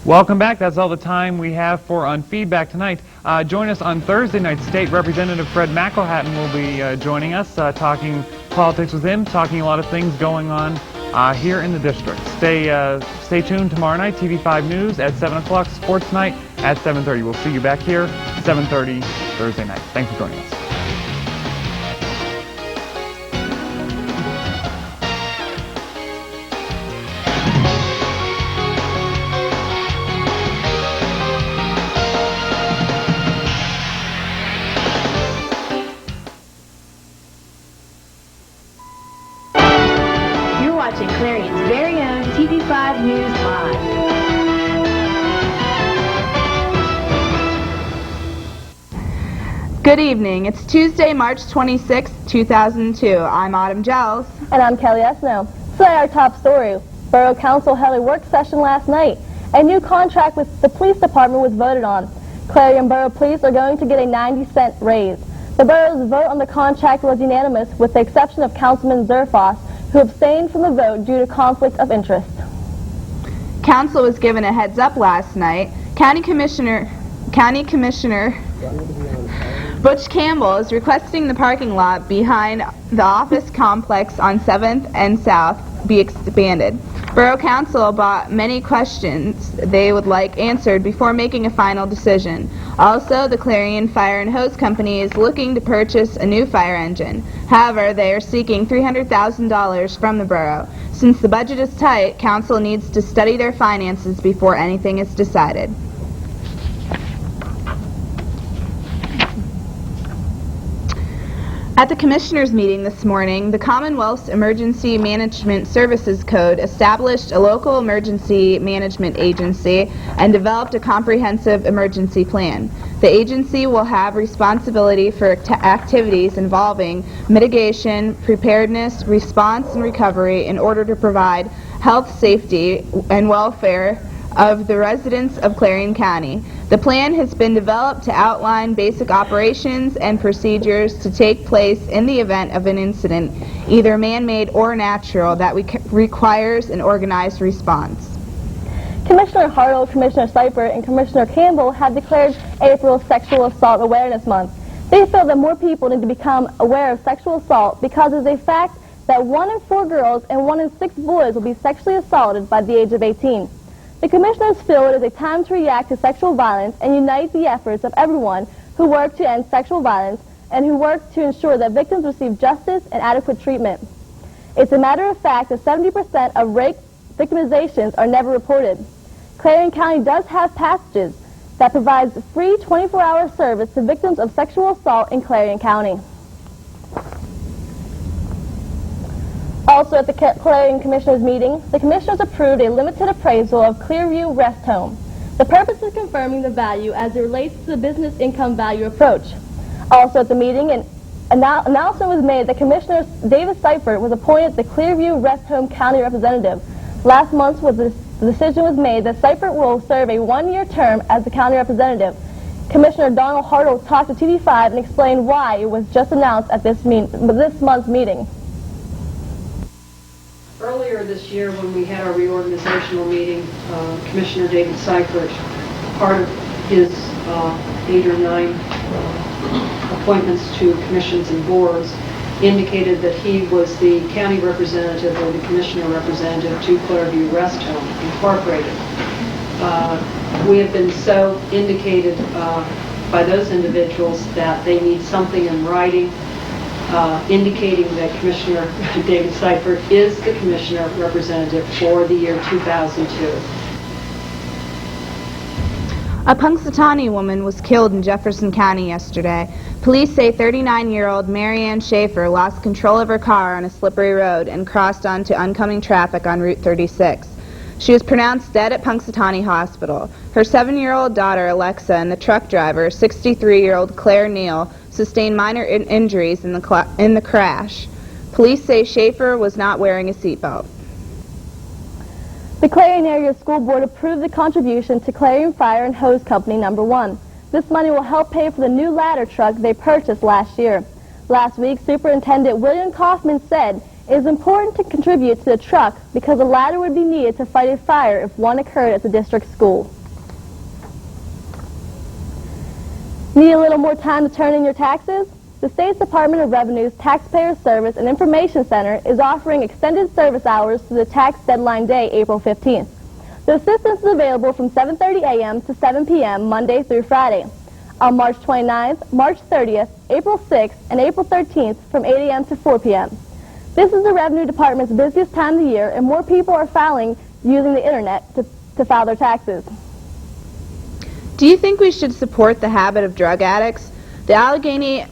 Welcome back. That's all the time we have for On Feedback tonight. Join us on Thursday night. State Representative Fred McElhatton will be joining us, talking politics with him, talking a lot of things going on here in the district. Stay tuned tomorrow night, TV5 News at 7 o'clock, Sports Night at 7:30. We'll see you back here 7:30 Thursday night. Thanks for joining us. Watching Clarion's very own TV5 News Live. Good evening. It's Tuesday, March 26, 2002. I'm Autumn Giles. And I'm Kelly Esno. Today our top story. Borough Council held a work session last night. A new contract with the police department was voted on. Clarion Borough Police are going to get a 90-cent raise. The borough's vote on the contract was unanimous with the exception of Councilman Zerfoss, who abstained from the vote due to conflict of interest. Council was given a heads up last night. County Commissioner Butch Campbell is requesting the parking lot behind the office complex on 7th and South be expanded. Borough Council brought many questions they would like answered before making a final decision. Also, the Clarion Fire and Hose Company is looking to purchase a new fire engine. However, they are seeking $300,000 from the borough. Since the budget is tight, Council needs to study their finances before anything is decided. At the Commissioners' meeting this morning, the Commonwealth's Emergency Management Services Code established a local emergency management agency and developed a comprehensive emergency plan. The agency will have responsibility for activities involving mitigation, preparedness, response, and recovery in order to provide health, safety, and welfare of the residents of Clarion County. The plan has been developed to outline basic operations and procedures to take place in the event of an incident, either man-made or natural, that requires an organized response. Commissioner Hartle, Commissioner Seifert, and Commissioner Campbell have declared April Sexual Assault Awareness Month. They feel that more people need to become aware of sexual assault because it's a fact that 1 in 4 girls and 1 in 6 boys will be sexually assaulted by the age of 18. The commissioners feel it is a time to react to sexual violence and unite the efforts of everyone who work to end sexual violence and who work to ensure that victims receive justice and adequate treatment. It's a matter of fact that 70% of rape victimizations are never reported. Clarion County does have passages that provides free 24-hour service to victims of sexual assault in Clarion County. Also at the Clarion Commissioners meeting, the Commissioners approved a limited appraisal of Clearview Rest Home. The purpose is confirming the value as it relates to the business income value approach. Also at the meeting, an announcement was made that Commissioner David Seifert was appointed the Clearview Rest Home County Representative. Last month the decision was made that Seifert will serve a 1-year term as the county representative. Commissioner Donald Hartle talked to TV5 and explained why it was just announced at this month's meeting. Earlier this year, when we had our reorganizational meeting, Commissioner David Seifert, part of his 8 or 9 appointments to commissions and boards, indicated that he was the county representative or the commissioner representative to Clairview Rest Home Incorporated. We have been so indicated by those individuals that they need something in writing indicating that Commissioner David Seifert is the commissioner representative for the year 2002. A Punxsutawney woman was killed in Jefferson County yesterday. Police say 39-year-old Marianne Schaefer lost control of her car on a slippery road and crossed onto oncoming traffic on Route 36. She was pronounced dead at Punxsutawney Hospital. Her 7-year-old daughter, Alexa, and the truck driver, 63-year-old Claire Neal, sustained minor injuries in the crash. Police say Schaefer was not wearing a seatbelt. The Clarion Area School Board approved the contribution to Clarion Fire and Hose Company No. 1. This money will help pay for the new ladder truck they purchased last year. Last week, Superintendent William Kaufman said It is important to contribute to the truck because a ladder would be needed to fight a fire if one occurred at the district school. Need a little more time to turn in your taxes? The State's Department of Revenue's Taxpayer Service and Information Center is offering extended service hours to the tax deadline day, April 15th. The assistance is available from 7:30 a.m. to 7 p.m. Monday through Friday. On March 29th, March 30th, April 6th, and April 13th from 8 a.m. to 4 p.m. This is the Revenue Department's busiest time of the year, and more people are filing using the internet to file their taxes. Do you think we should support the habit of drug addicts? The Allegheny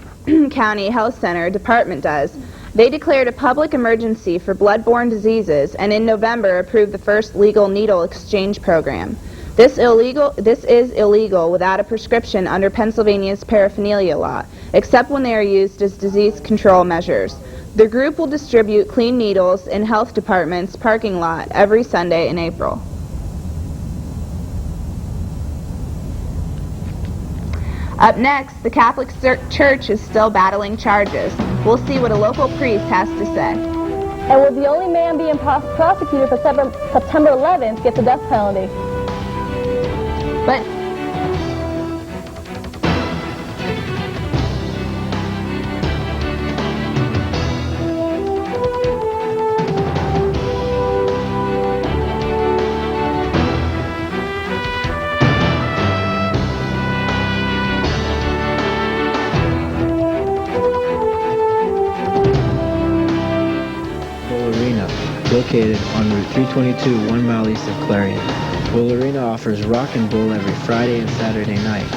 County Health Center Department does. They declared a public emergency for blood-borne diseases and in November approved the first legal needle exchange program. This is illegal without a prescription under Pennsylvania's paraphernalia law, except when they are used as disease control measures. The group will distribute clean needles in health departments' parking lot every Sunday in April. Up next, the Catholic Church is still battling charges. We'll see what a local priest has to say. And will the only man being prosecuted for September 11th get the death penalty? But located on Route 322, 1 mile east of Clarion. Bull Arena offers rock and bull every Friday and Saturday night,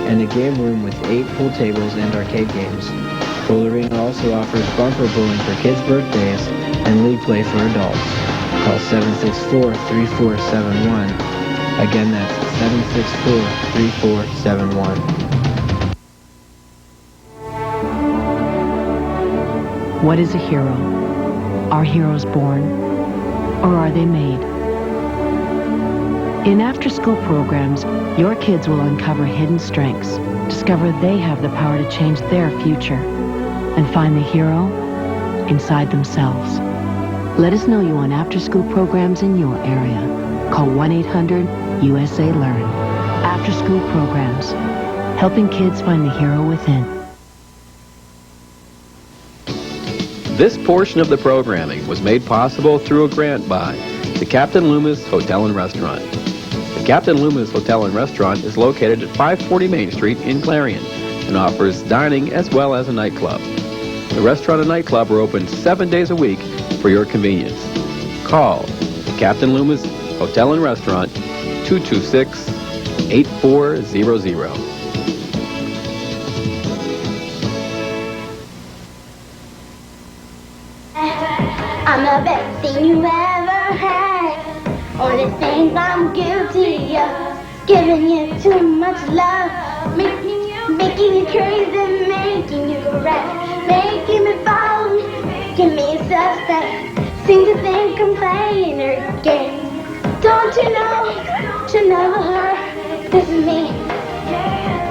and a game room with 8 pool tables and arcade games. Bull Arena also offers bumper bowling for kids' birthdays and league play for adults. Call 764-3471. Again, that's 764-3471. What is a hero? Are heroes born, or are they made? In after-school programs, your kids will uncover hidden strengths, discover they have the power to change their future, and find the hero inside themselves. Let us know you on after-school programs in your area. Call 1-800-USA-LEARN. After-school programs, helping kids find the hero within. This portion of the programming was made possible through a grant by the Captain Loomis Hotel and Restaurant. The Captain Loomis Hotel and Restaurant is located at 540 Main Street in Clarion and offers dining as well as a nightclub. The restaurant and nightclub are open 7 days a week for your convenience. Call the Captain Loomis Hotel and Restaurant 226-8400. I'm the best thing you ever had. All the things I'm guilty of. Giving you too much love. Making you crazy, making you rap. Making me fall. Give me suspect. Seem to think I'm playing her game. Don't you know her? This is me.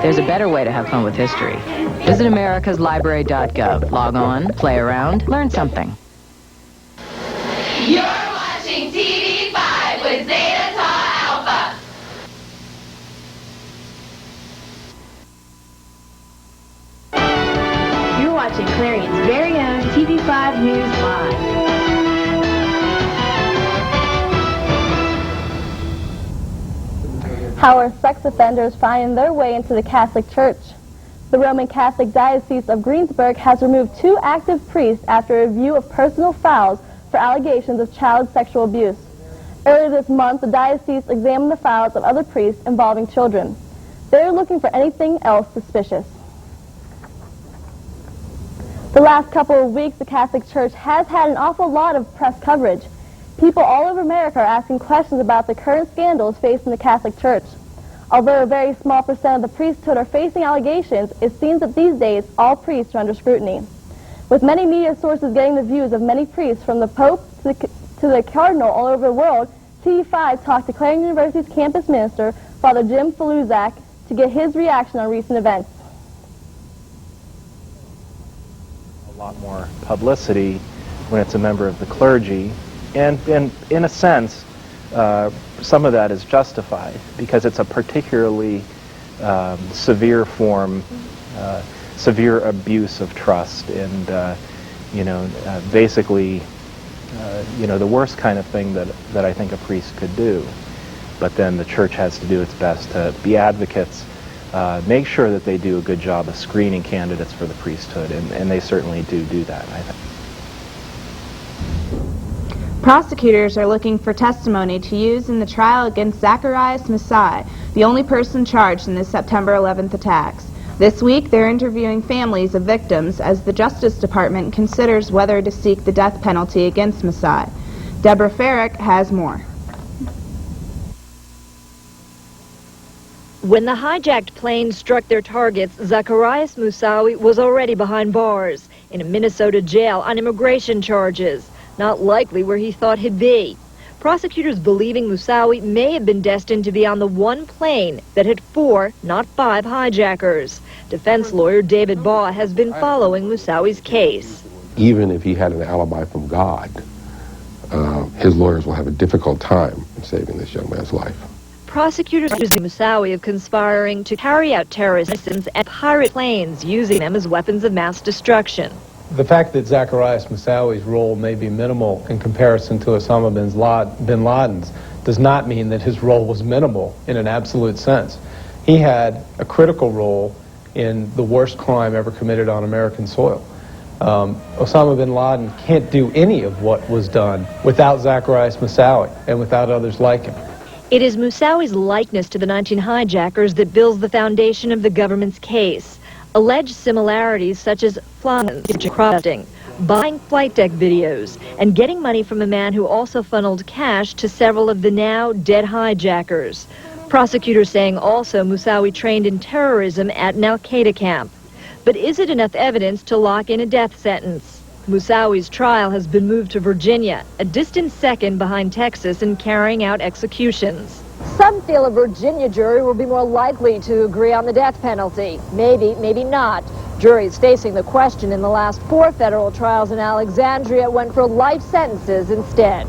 There's a better way to have fun with history. Visit americaslibrary.gov. Log on, play around, learn something. You're watching TV5 with Zeta Tau Alpha. You're watching Clarion's very own TV5 News Live. How are sex offenders finding their way into the Catholic Church? The Roman Catholic Diocese of Greensburg has removed 2 active priests after a review of personal files for allegations of child sexual abuse. Earlier this month, the diocese examined the files of other priests involving children. They are looking for anything else suspicious. The last couple of weeks, the Catholic Church has had an awful lot of press coverage. People all over America are asking questions about the current scandals facing the Catholic Church. Although a very small percent of the priesthood are facing allegations, it seems that these days all priests are under scrutiny. With many media sources getting the views of many priests from the Pope to the Cardinal all over the world, TV5 talked to Clarion University's campus minister, Father Jim Faluzak, to get his reaction on recent events. A lot more publicity when it's a member of the clergy. And in a sense, some of that is justified because it's a particularly severe form, severe abuse of trust, and basically, the worst kind of thing that I think a priest could do. But then the church has to do its best to be advocates, make sure that they do a good job of screening candidates for the priesthood, and they certainly do that, I think. Prosecutors are looking for testimony to use in the trial against Zacharias Masai, the only person charged in the September 11th attacks. This week, they're interviewing families of victims as the Justice Department considers whether to seek the death penalty against Masai. Deborah Farrick has more. When the hijacked plane struck their targets, Zacharias Moussaoui was already behind bars in a Minnesota jail on immigration charges, not likely where he thought he'd be. Prosecutors believing Moussaoui may have been destined to be on the one plane that had 4, not 5 hijackers. Defense lawyer David Baugh has been following Moussaoui's case. Even if he had an alibi from God, his lawyers will have a difficult time in saving this young man's life. Prosecutors accuse Moussaoui of conspiring to carry out terrorist missions and pirate planes, using them as weapons of mass destruction. The fact that Zacharias Moussaoui's role may be minimal in comparison to Osama bin Laden's does not mean that his role was minimal in an absolute sense. He had a critical role in the worst crime ever committed on American soil. Osama bin Laden can't do any of what was done without Zacharias Moussaoui and without others like him. It is Moussaoui's likeness to the 19 hijackers that builds the foundation of the government's case. Alleged similarities such as crafting, buying flight deck videos, and getting money from a man who also funneled cash to several of the now dead hijackers. Prosecutors saying also Moussaoui trained in terrorism at an Al-Qaeda camp. But is it enough evidence to lock in a death sentence? Moussaoui's trial has been moved to Virginia, a distant second behind Texas in carrying out executions. Some feel a Virginia jury will be more likely to agree on the death penalty. Maybe, maybe not. Juries facing the question in the last 4 federal trials in Alexandria went for life sentences instead.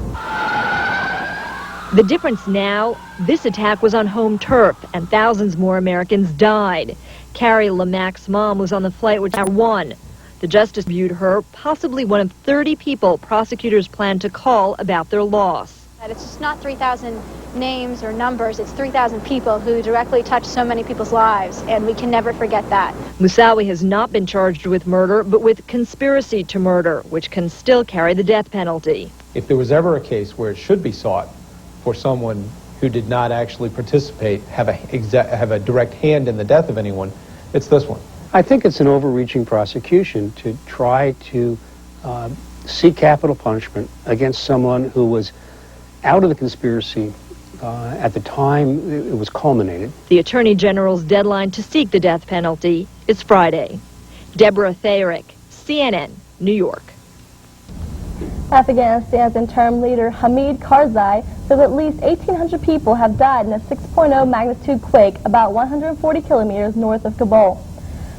The difference now, this attack was on home turf and thousands more Americans died. Carrie Lamack's mom was on the flight with Tower 1. The justice viewed her possibly one of 30 people prosecutors plan to call about their loss. It's just not 3,000 names or numbers, it's 3,000 people who directly touch so many people's lives, and we can never forget that. Moussaoui has not been charged with murder, but with conspiracy to murder, which can still carry the death penalty. If there was ever a case where it should be sought for someone who did not actually participate, have a direct hand in the death of anyone, it's this one. I think it's an overreaching prosecution to try to seek capital punishment against someone who was out of the conspiracy at the time it was culminated. The Attorney General's deadline to seek the death penalty is Friday. Deborah Farrick, CNN, New York. Afghanistan's interim leader Hamid Karzai says at least 1,800 people have died in a 6.0 magnitude quake about 140 kilometers north of Kabul.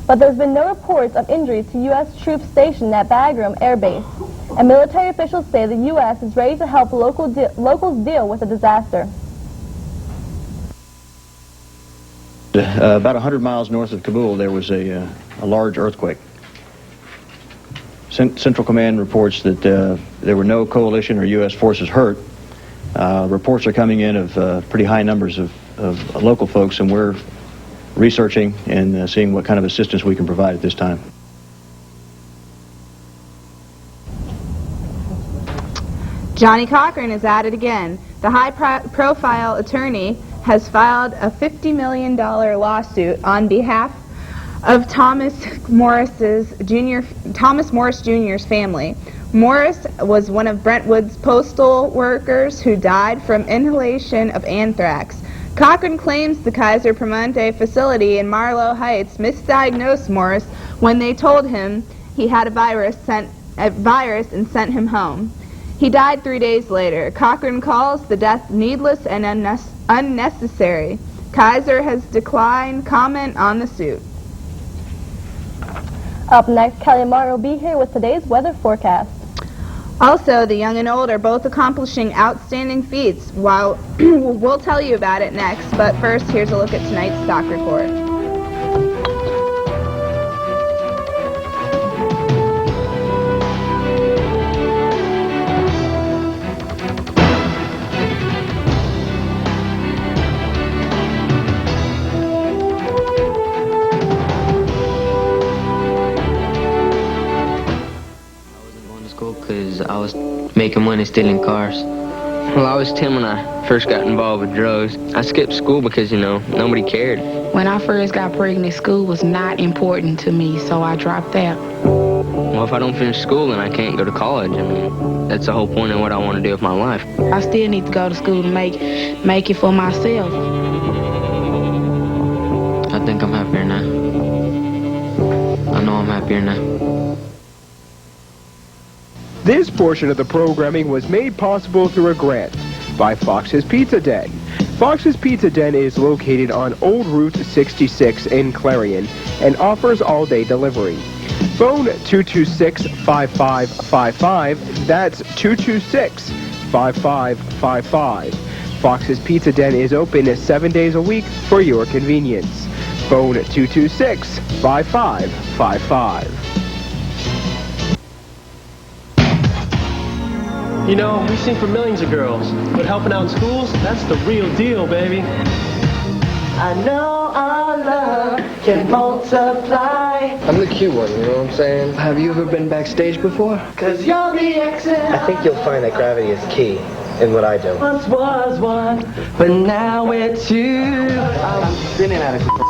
But there's been no reports of injuries to U.S. troops stationed at Bagram Air Base. And military officials say the U.S. is ready to help locals deal with the disaster. About 100 miles north of Kabul, there was a large earthquake. Central Command reports that there were no coalition or U.S. forces hurt. Reports are coming in of pretty high numbers of local folks, and we're researching and seeing what kind of assistance we can provide at this time. Johnny Cochran is at it again. The high-profile attorney has filed a $50 million lawsuit on behalf of Thomas Morris Jr.'s family. Morris was one of Brentwood's postal workers who died from inhalation of anthrax. Cochran claims the Kaiser Permanente facility in Marlow Heights misdiagnosed Morris when they told him he had a virus and sent him home. He died 3 days later. Cochran calls the death needless and unnecessary. Kaiser has declined comment on the suit. Up next, Kelly Martin will be here with today's weather forecast. Also, the young and old are both accomplishing outstanding feats. While we'll tell you about it next, but first, here's a look at tonight's stock report. Because I was making money stealing cars. Well, I was 10 when I first got involved with drugs. I skipped school because, you know, nobody cared. When I first got pregnant, school was not important to me, so I dropped out. Well, if I don't finish school, then I can't go to college. I mean, that's the whole point of what I want to do with my life. I still need to go to school to make it for myself. I think I'm happier now. I know I'm happier now. This portion of the programming was made possible through a grant by Fox's Pizza Den. Fox's Pizza Den is located on Old Route 66 in Clarion and offers all-day delivery. Phone 226-5555. That's 226-5555. Fox's Pizza Den is open 7 days a week for your convenience. Phone 226-5555. You know, we sing for millions of girls, but helping out in schools, that's the real deal, baby. I know our love can multiply. I'm the cute one, you know what I'm saying? Have you ever been backstage before? 'Cause you're the exit. I think you'll find that gravity is key in what I do. Once was one, but now we're two. I'm spinning out of control.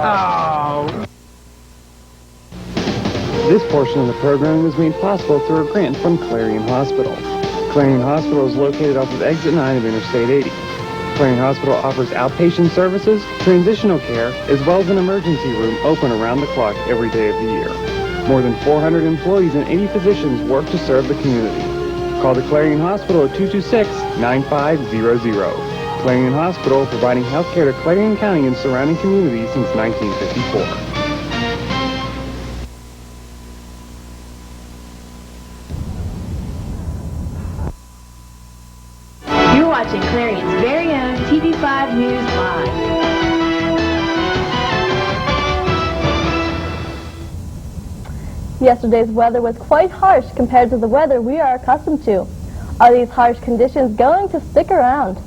Oh. This portion of the program was made possible through a grant from Clarion Hospital. Clarion Hospital is located off of Exit 9 of Interstate 80. Clarion Hospital offers outpatient services, transitional care, as well as an emergency room open around the clock every day of the year. More than 400 employees and 80 physicians work to serve the community. Call the Clarion Hospital at 226-9500. Clarion Hospital, providing health care to Clarion County and surrounding communities since 1954. You're watching Clarion's very own TV5 News Live. Yesterday's weather was quite harsh compared to the weather we are accustomed to. Are these harsh conditions going to stick around?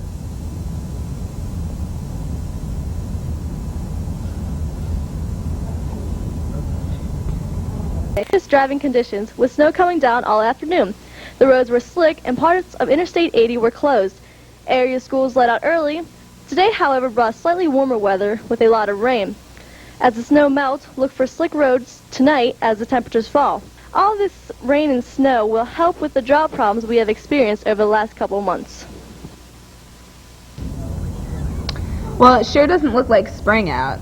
Dangerous driving conditions, with snow coming down all afternoon. The roads were slick and parts of Interstate 80 were closed. Area schools let out early. Today, however, brought slightly warmer weather with a lot of rain. As the snow melts, look for slick roads tonight as the temperatures fall. All this rain and snow will help with the drought problems we have experienced over the last couple months. Well, it sure doesn't look like spring out.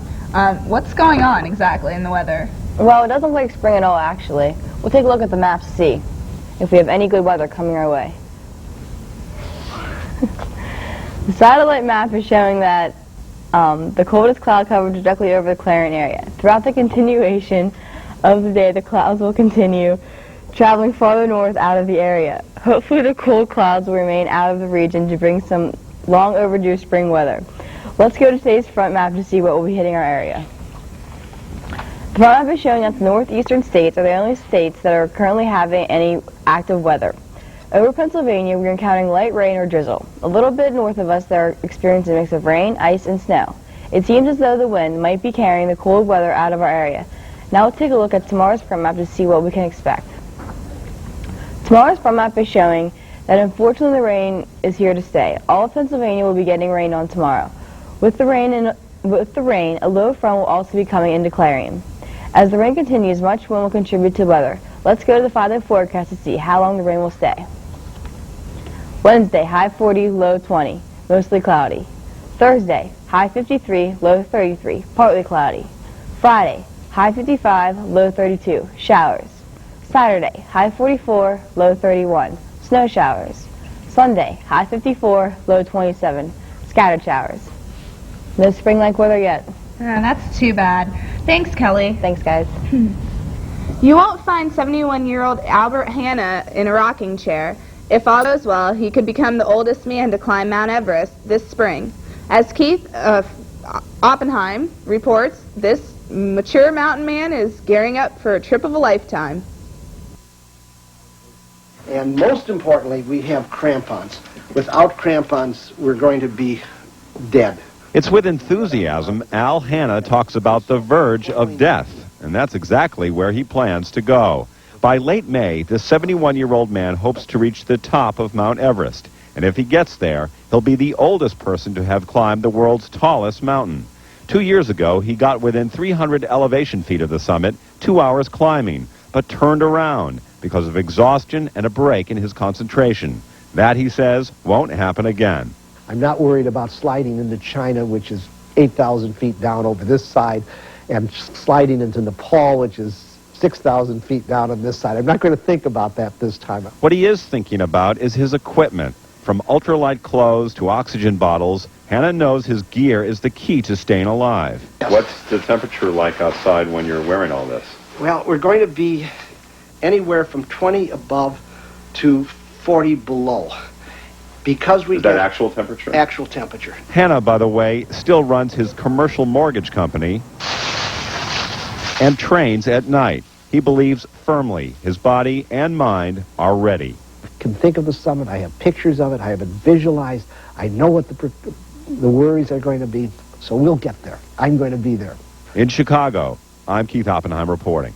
What's going on exactly in the weather? Well, it doesn't look like spring at all, actually. We'll take a look at the map to see if we have any good weather coming our way. The satellite map is showing that the coldest cloud coverage is directly over the Clarion area. Throughout the continuation of the day, the clouds will continue traveling farther north out of the area. Hopefully the cold clouds will remain out of the region to bring some long overdue spring weather. Let's go to today's front map to see what will be hitting our area. The front map is showing that the northeastern states are the only states that are currently having any active weather. Over Pennsylvania, we are encountering light rain or drizzle. A little bit north of us, they are experiencing a mix of rain, ice, and snow. It seems as though the wind might be carrying the cold weather out of our area. Now let's take a look at tomorrow's front map to see what we can expect. Tomorrow's front map is showing that unfortunately the rain is here to stay. All of Pennsylvania will be getting rain on tomorrow. With the rain, a low front will also be coming into Clarion. As the rain continues, much wind will contribute to weather. Let's go to the 5-day forecast to see how long the rain will stay. Wednesday, high 40, low 20, mostly cloudy. Thursday, high 53, low 33, partly cloudy. Friday, high 55, low 32, showers. Saturday, high 44, low 31, snow showers. Sunday, high 54, low 27, scattered showers. No spring-like weather yet. That's too bad. Thanks, Kelly. Thanks, guys. You won't find 71-year-old Albert Hanna in a rocking chair. If all goes well, he could become the oldest man to climb Mount Everest this spring. As Keith Oppenheim reports, this mature mountain man is gearing up for a trip of a lifetime. And most importantly, we have crampons. Without crampons, we're going to be dead. It's with enthusiasm Al Hanna talks about the verge of death, and that's exactly where he plans to go. By late May, the 71-year-old man hopes to reach the top of Mount Everest, and if he gets there, he'll be the oldest person to have climbed the world's tallest mountain. 2 years ago, he got within 300 elevation feet of the summit, 2 hours climbing, but turned around because of exhaustion and a break in his concentration. That, he says, won't happen again. I'm not worried about sliding into China, which is 8,000 feet down over this side, and sliding into Nepal, which is 6,000 feet down on this side. I'm not going to think about that this time. What he is thinking about is his equipment. From ultralight clothes to oxygen bottles, Hanna knows his gear is the key to staying alive. What's the temperature like outside when you're wearing all this? Well, we're going to be anywhere from 20 above to 40 below. Because we Is that actual temperature? Actual temperature. Hanna, by the way, still runs his commercial mortgage company and trains at night. He believes firmly his body and mind are ready. I can think of the summit. I have pictures of it. I have it visualized. I know what the worries are going to be. So we'll get there. I'm going to be there. In Chicago, I'm Keith Oppenheim reporting.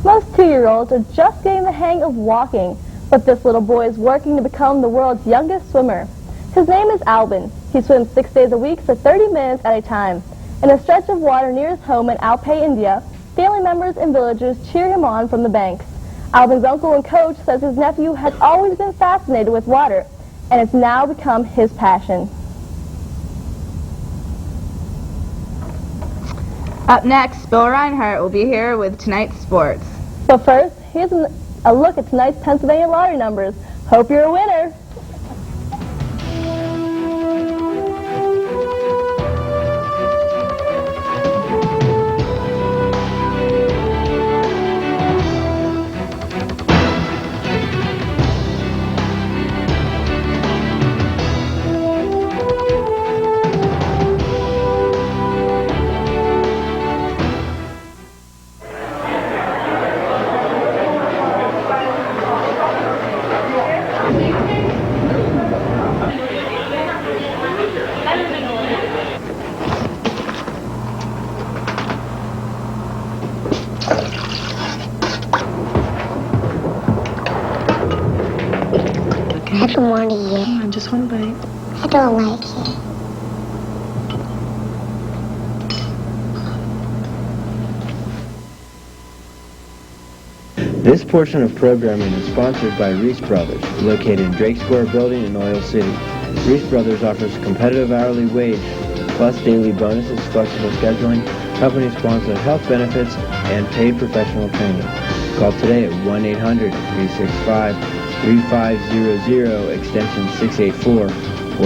Most 2-year-olds are just getting the hang of walking, but this little boy is working to become the world's youngest swimmer. His name is Albin. He swims 6 days a week for 30 minutes at a time. In a stretch of water near his home in Alpay, India, family members and villagers cheer him on from the banks. Albin's uncle and coach says his nephew has always been fascinated with water, and it's now become his passion. Up next, Bill Reinhart will be here with tonight's sports. But first, here's a look at tonight's Pennsylvania lottery numbers. Hope you're a winner. I don't want to eat. Come on, just one bite. I don't like it. This portion of programming is sponsored by Reese Brothers, located in Drake Square Building in Oil City. Reese Brothers offers competitive hourly wage, plus daily bonuses, flexible scheduling, company-sponsored health benefits, and paid professional training. Call today at 1-800-365-3500, extension 684, or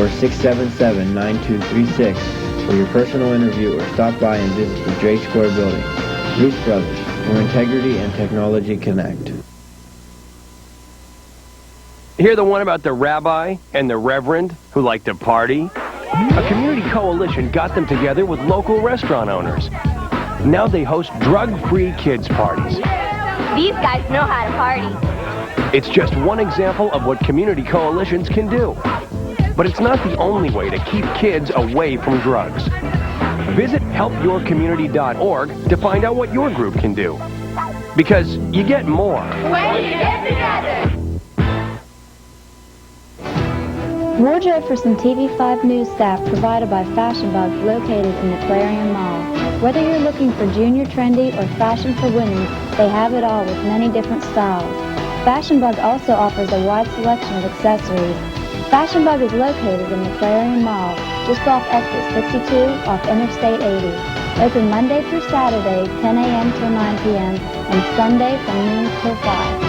677-9236 for your personal interview, or stop by and visit the Drake Square Building. Reese Brothers, where integrity and technology connect. Hear the one about the rabbi and the reverend who like to party? A community coalition got them together with local restaurant owners. Now they host drug-free kids' parties. These guys know how to party. It's just one example of what community coalitions can do. But it's not the only way to keep kids away from drugs. Visit helpyourcommunity.org to find out what your group can do. Because you get more when you get together. Wardrobe for some TV5 News staff provided by Fashion Bug, located in the Clarion Mall. Whether you're looking for junior trendy or fashion for women, they have it all with many different styles. Fashion Bug also offers a wide selection of accessories. Fashion Bug is located in the Clarion Mall, just off exit 62 off Interstate 80. Open Monday through Saturday, 10 a.m. till 9 p.m., and Sunday from noon till 5.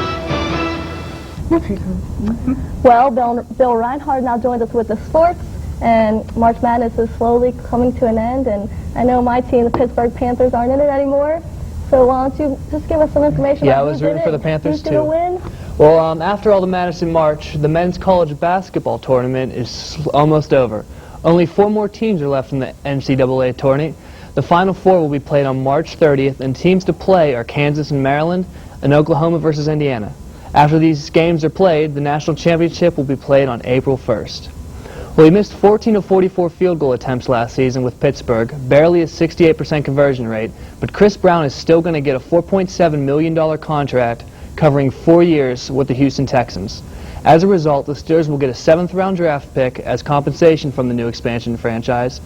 Well, Bill Reinhart now joins us with the sports. and March Madness is slowly coming to an end, and I know my team, the Pittsburgh Panthers, aren't in it anymore. So why don't you just give us some information Yeah, about I was rooting for the Panthers who's going to win? Well, after all the madness in March, the men's college basketball tournament is almost over. Only 4 more teams are left in the NCAA tournament. The Final Four will be played on March 30th, and teams to play are Kansas and Maryland, and Oklahoma versus Indiana. After these games are played, the national championship will be played on April 1st. Well, he missed 14 of 44 field goal attempts last season with Pittsburgh, barely a 68% conversion rate, but Chris Brown is still going to get a $4.7 million contract covering 4 years with the Houston Texans. As a result, the Steelers will get a 7th-round draft pick as compensation from the new expansion franchise.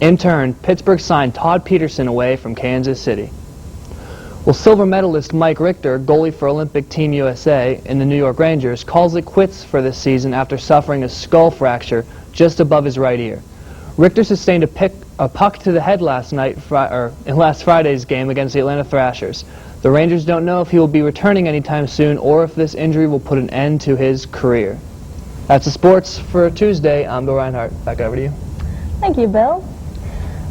In turn, Pittsburgh signed Todd Peterson away from Kansas City. Well, silver medalist Mike Richter, goalie for Olympic Team USA and the New York Rangers, calls it quits for this season after suffering a skull fracture just above his right ear. Richter sustained a puck to the head last night, in last Friday's game against the Atlanta Thrashers. The Rangers don't know if he will be returning anytime soon or if this injury will put an end to his career. That's the sports for Tuesday. I'm Bill Reinhardt. Back over to you. Thank you, Bill.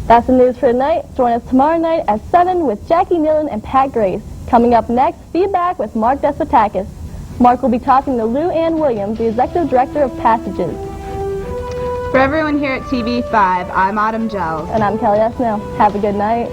That's the news for tonight. Join us tomorrow night at 7 with Jackie Millen and Pat Grace. Coming up next, Feedback with Mark Despotakis. Mark will be talking to Lou Ann Williams, the Executive Director of Passages. For everyone here at TV5, I'm Autumn Giles. And I'm Kelly Esno. Have a good night.